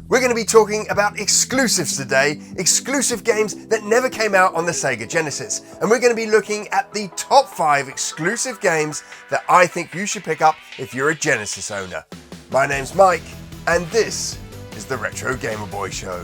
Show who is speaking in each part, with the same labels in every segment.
Speaker 1: We're going to be talking about exclusives today, exclusive games that never came out on the Sega Genesis. And we're going to be looking at the top 5 exclusive games that I think you should pick up if you're a Genesis owner. My name's Mike, and this is the Retro Gamer Boy Show.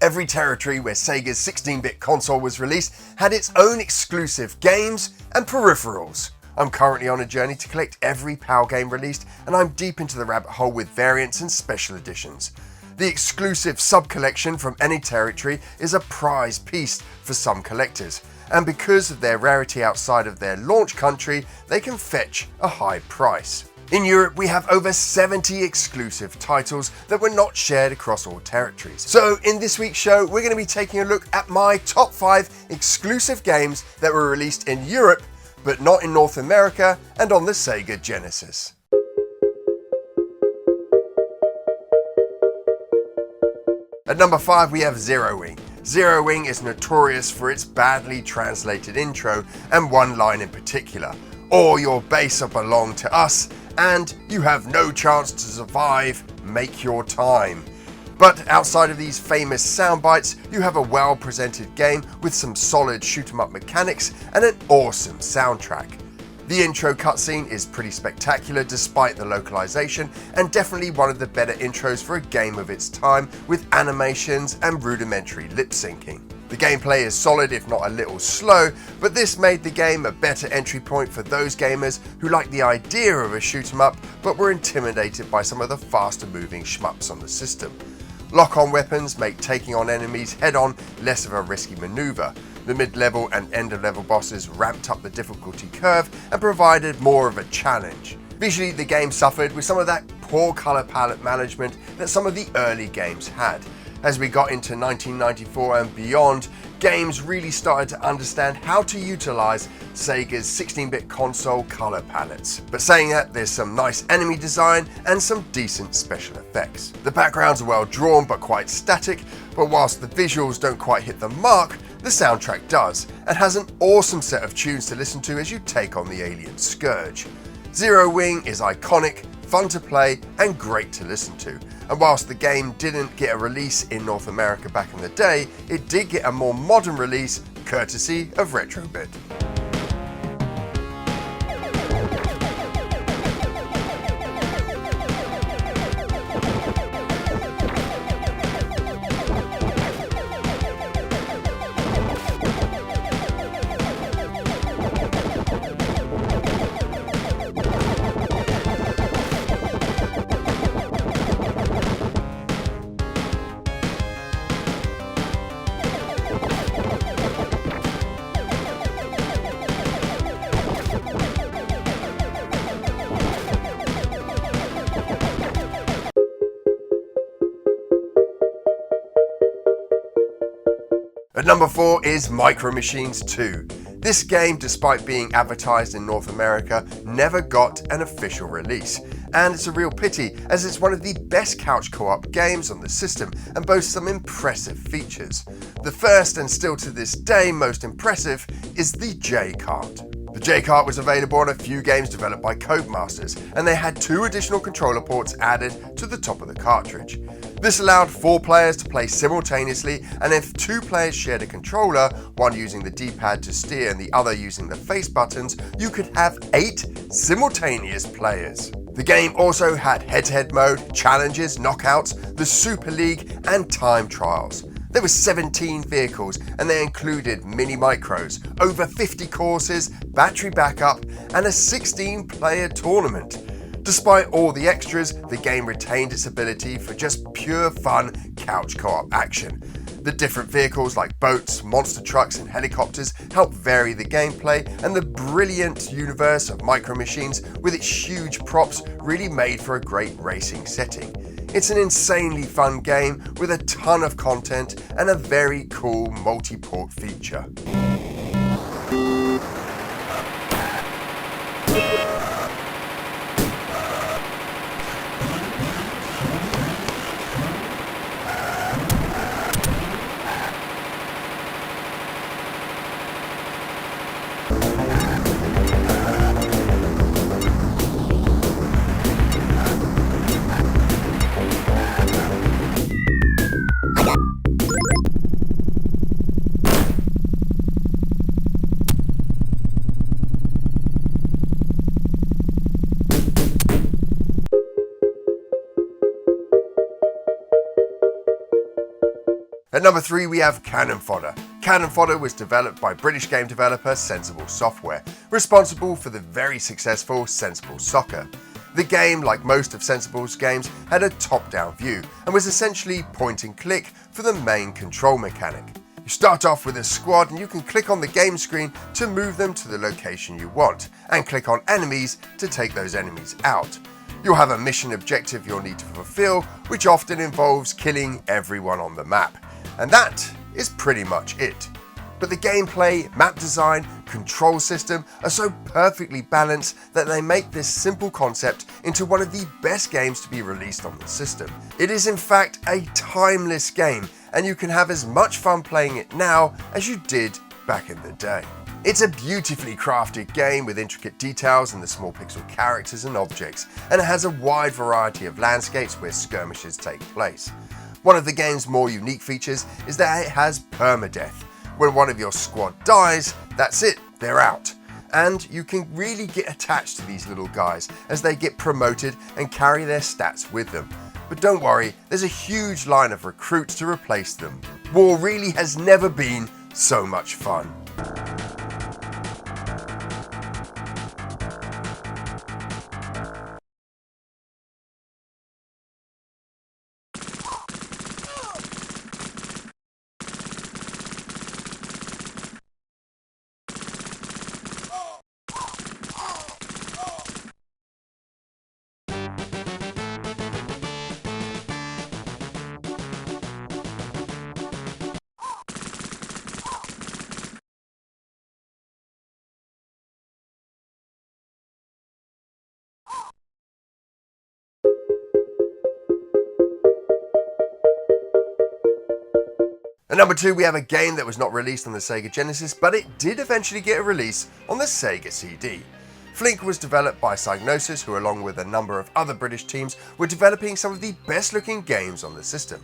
Speaker 1: Every territory where Sega's 16-bit console was released had its own exclusive games and peripherals. I'm currently on a journey to collect every PAL game released, and I'm deep into the rabbit hole with variants and special editions. The exclusive sub-collection from any territory is a prize piece for some collectors, and because of their rarity outside of their launch country, they can fetch a high price. In Europe, we have over 70 exclusive titles that were not shared across all territories. So in this week's show, we're going to be taking a look at my top 5 exclusive games that were released in Europe, but not in North America and on the Sega Genesis. At number 5, we have 𝗵𝗺𝗃. 𝗵𝗺𝗃 is notorious for its badly translated intro and one line in particular. All your base belong to us, and you have no chance to survive, make your time. But outside of these famous sound bites, you have a well-presented game with some solid shoot-'em-up mechanics and an awesome soundtrack. The intro cutscene is pretty spectacular despite the localization, and definitely one of the better intros for a game of its time with animations and rudimentary lip syncing. The gameplay is solid if not a little slow, but this made the game a better entry point for those gamers who like the idea of a shoot 'em up but were intimidated by some of the faster moving shmups on the system. Lock-on weapons make taking on enemies head-on less of a risky maneuver. The mid-level and end-of-level bosses ramped up the difficulty curve and provided more of a challenge. Visually, the game suffered with some of that poor colour palette management that some of the early games had. As we got into 1994 and beyond, games really started to understand how to utilise Sega's 16-bit console colour palettes. But saying that, there's some nice enemy design and some decent special effects. The backgrounds are well drawn but quite static, but whilst the visuals don't quite hit the mark, the soundtrack does, and has an awesome set of tunes to listen to as you take on the alien scourge. 𝗵𝗺𝗃 is iconic, fun to play, and great to listen to. And whilst the game didn't get a release in North America back in the day, it did get a more modern release courtesy of Retrobit. At number 4 is Micro Machines 2. This game, despite being advertised in North America, never got an official release. And it's a real pity, as it's one of the best couch co-op games on the system and boasts some impressive features. The first, and still to this day most impressive, is the J-Cart. The J-Cart was available on a few games developed by Codemasters, and they had 2 additional controller ports added to the top of the cartridge. This allowed 4 players to play simultaneously, and if 2 players shared a controller, one using the D-pad to steer and the other using the face buttons, you could have 8 simultaneous players. The game also had head-to-head mode, challenges, knockouts, the Super League, and time trials. There were 17 vehicles, and they included mini micros, over 50 courses, battery backup, and a 16-player tournament. Despite all the extras, the game retained its ability for just pure fun couch co-op action. The different vehicles like boats, monster trucks, and helicopters help vary the gameplay, and the brilliant universe of Micro Machines with its huge props really made for a great racing setting. It's an insanely fun game with a ton of content and a very cool multi-port feature. number 3 we have Cannon Fodder. Cannon Fodder was developed by British game developer Sensible Software, responsible for the very successful Sensible Soccer. The game, like most of Sensible's games, had a top-down view and was essentially point and click for the main control mechanic. You start off with a squad and you can click on the game screen to move them to the location you want, and click on enemies to take those enemies out. You'll have a mission objective you'll need to fulfill, which often involves killing everyone on the map. And that is pretty much it. But the gameplay, map design, control system are so perfectly balanced that they make this simple concept into one of the best games to be released on the system. It is in fact a timeless game, and you can have as much fun playing it now as you did back in the day. It's a beautifully crafted game with intricate details and the small pixel characters and objects, and it has a wide variety of landscapes where skirmishes take place. One of the game's more unique features is that it has permadeath. When one of your squad dies, that's it, they're out. And you can really get attached to these little guys as they get promoted and carry their stats with them. But don't worry, there's a huge line of recruits to replace them. War really has never been so much fun. At number 2 we have a game that was not released on the Sega Genesis, but it did eventually get a release on the Sega CD. 𝗶𝗺𝗃 was developed by Psygnosis, who along with a number of other British teams were developing some of the best looking games on the system.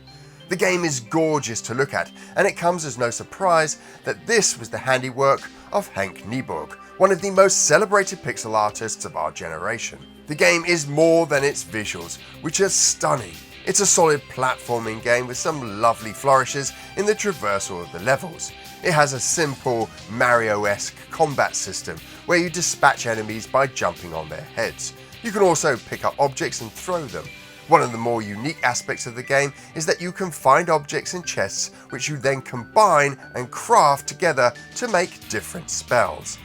Speaker 1: The game is gorgeous to look at, and it comes as no surprise that this was the handiwork of 𝗵𝗃𝗍𝗃, one of the most celebrated pixel artists of our generation. The game is more than its visuals, which are stunning. It's a solid platforming game with some lovely flourishes in the traversal of the levels. It has a simple Mario-esque combat system where you dispatch enemies by jumping on their heads. You can also pick up objects and throw them. One of the more unique aspects of the game is that you can find objects in chests which you then combine and craft together to make different spells.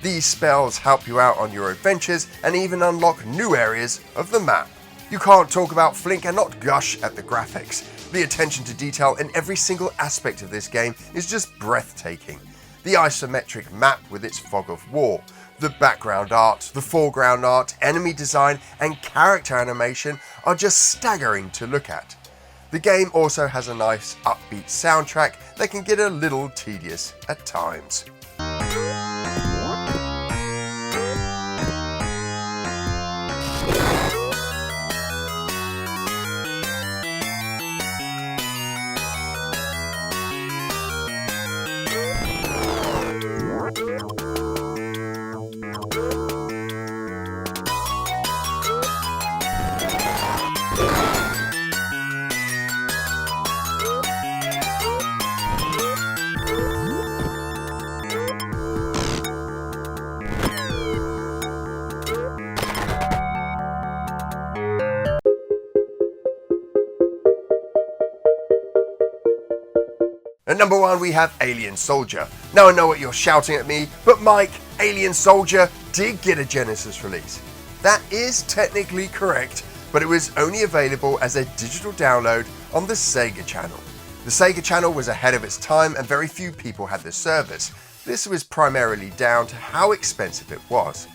Speaker 1: These spells help you out on your adventures and even unlock new areas of the map. You can't talk about 𝗶𝗃 and not gush at the graphics. The attention to detail in every single aspect of this game is just breathtaking. The isometric map with its fog of war, the background art, the foreground art, enemy design and character animation are just staggering to look at. The game also has a nice upbeat soundtrack that can get a little tedious at times. At number 1 we have Alien Soldier. Now I know what you're shouting at me, but Mike, Alien Soldier did get a Genesis release. That is technically correct, but it was only available as a digital download on the Sega Channel. The Sega Channel was ahead of its time and very few people had the service. This was primarily down to how expensive it was.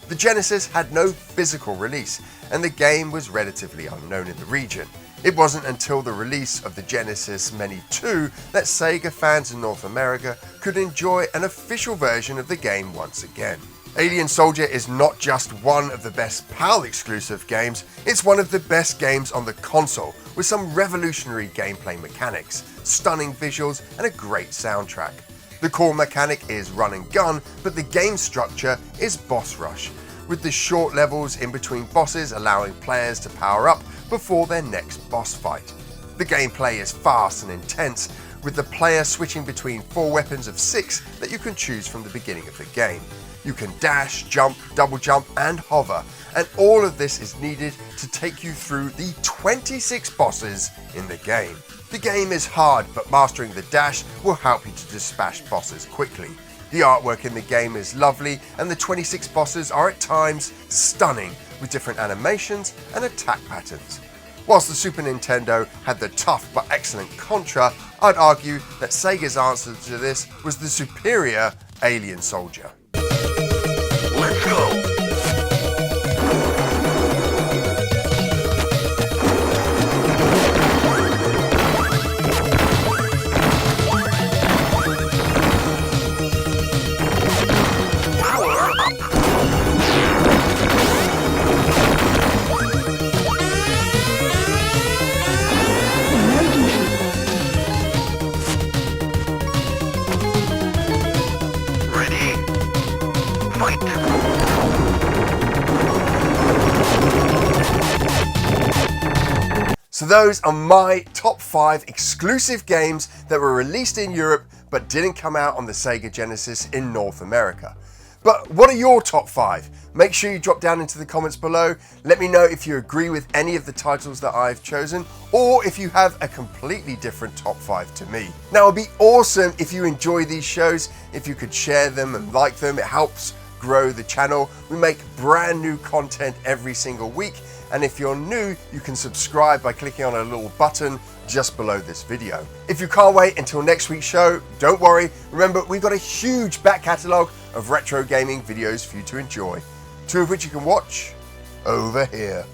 Speaker 1: The Genesis had no physical release, and the game was relatively unknown in the region. It wasn't until the release of the Genesis Mini 2 that Sega fans in North America could enjoy an official version of the game once again. Alien Soldier is not just one of the best PAL exclusive games, it's one of the best games on the console, with some revolutionary gameplay mechanics, stunning visuals and a great soundtrack. The core mechanic is run and gun, but the game structure is boss rush, with the short levels in between bosses allowing players to power up before their next boss fight. The gameplay is fast and intense, with the player switching between 4 weapons of 6 that you can choose from the beginning of the game. You can dash, jump, double jump and hover, and all of this is needed to take you through the 26 bosses in the game. The game is hard, but mastering the dash will help you to dispatch bosses quickly. The artwork in the game is lovely and the 26 bosses are at times stunning with different animations and attack patterns. Whilst the Super Nintendo had the tough but excellent Contra, I'd argue that Sega's answer to this was the superior Alien Soldier. Let's go! So those are my top 5 exclusive games that were released in Europe but didn't come out on the Sega Genesis in North America. But what are your top 5? Make sure you drop down into the comments below. Let me know if you agree with any of the titles that I've chosen or if you have a completely different top 5 to me. Now, it'd be awesome if you enjoy these shows, if you could share them and like them. It helps grow the channel. We make brand new content every single week. And if you're new, you can subscribe by clicking on a little button just below this video. If you can't wait until next week's show, don't worry. Remember, we've got a huge back catalogue of retro gaming videos for you to enjoy, 2 of which you can watch over here.